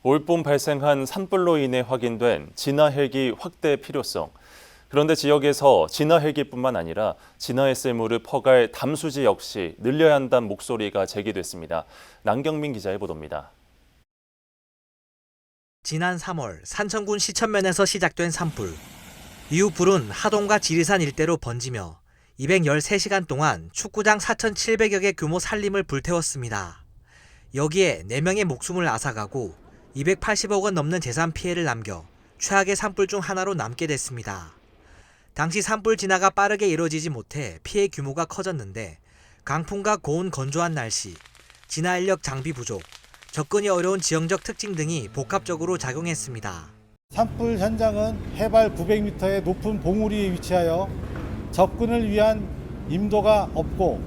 올봄 발생한 산불로 인해 확인된 진화 헬기 확대 필요성. 그런데 지역에서 진화 헬기뿐만 아니라 진화했을 물을 퍼갈 담수지 역시 늘려야 한다는 목소리가 제기됐습니다. 남경민 기자의 보도입니다. 지난 3월 산천군 시천면에서 시작된 산불. 이후 불은 하동과 지리산 일대로 번지며 213시간 동안 축구장 4,700여 개 규모 산림을 불태웠습니다. 여기에 4명의 목숨을 앗아가고 280억 원 넘는 재산 피해를 남겨 최악의 산불 중 하나로 남게 됐습니다. 당시 산불 진화가 빠르게 이뤄지지 못해 피해 규모가 커졌는데 강풍과 고온 건조한 날씨, 진화 인력 장비 부족, 접근이 어려운 지형적 특징 등이 복합적으로 작용했습니다. 산불 현장은 해발 900m의 높은 봉우리에 위치하여 접근을 위한 임도가 없고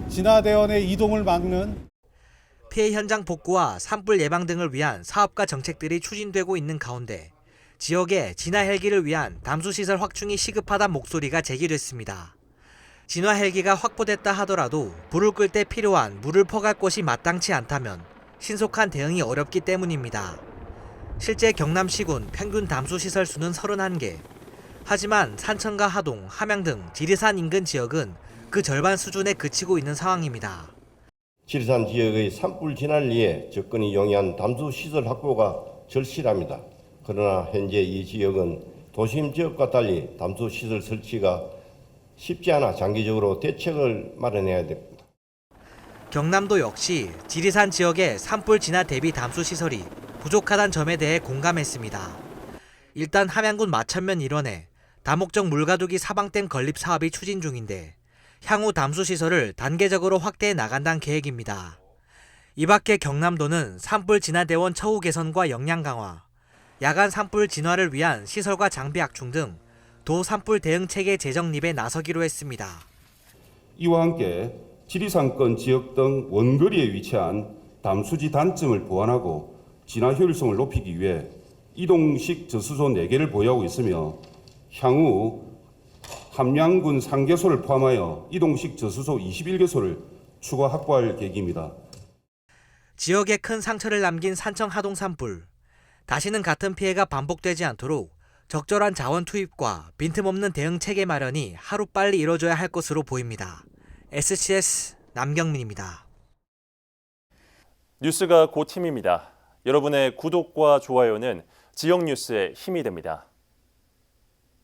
진화대원의 이동을 막는 피해 현장 복구와 산불 예방 등을 위한 사업과 정책들이 추진되고 있는 가운데 지역에 진화 헬기를 위한 담수시설 확충이 시급하다는 목소리가 제기됐습니다. 진화 헬기가 확보됐다 하더라도 불을 끌 때 필요한 물을 퍼갈 곳이 마땅치 않다면 신속한 대응이 어렵기 때문입니다. 실제 경남 시군 평균 담수시설 수는 31개. 하지만 산천과 하동, 함양 등 지리산 인근 지역은 그 절반 수준에 그치고 있는 상황입니다. 지리산 지역의 산불 진화를 위해 접근이 용이한 담수시설 확보가 절실합니다. 그러나 현재 이 지역은 도심 지역과 달리 담수시설 설치가 쉽지 않아 장기적으로 대책을 마련해야 됩니다. 경남도 역시 지리산 지역의 산불 진화 대비 담수 시설이 부족하다는 점에 대해 공감했습니다. 일단 함양군 마천면 일원에 다목적 물가두기 사방댐 건립 사업이 추진 중인데 향후 담수 시설을 단계적으로 확대해 나간다는 계획입니다. 이 밖에 경남도는 산불 진화 대원 처우 개선과 역량 강화, 야간 산불 진화를 위한 시설과 장비 확충 등 도 산불 대응 체계 재정립에 나서기로 했습니다. 이와 함께 지리산권 지역 등 원거리에 위치한 담수지 단점을 보완하고 진화 효율성을 높이기 위해 이동식 저수소 4개를 보유하고 있으며 향후 함양군 상계소를 포함하여 이동식 저수소 21개소를 추가 확보할 계획입니다. 지역에 큰 상처를 남긴 산청 하동 산불. 다시는 같은 피해가 반복되지 않도록 적절한 자원 투입과 빈틈없는 대응 체계 마련이 하루빨리 이뤄져야 할 것으로 보입니다. SCS 남경민입니다. 뉴스가 곧 힘입니다. 여러분의 구독과 좋아요는 지역 뉴스의 힘이 됩니다.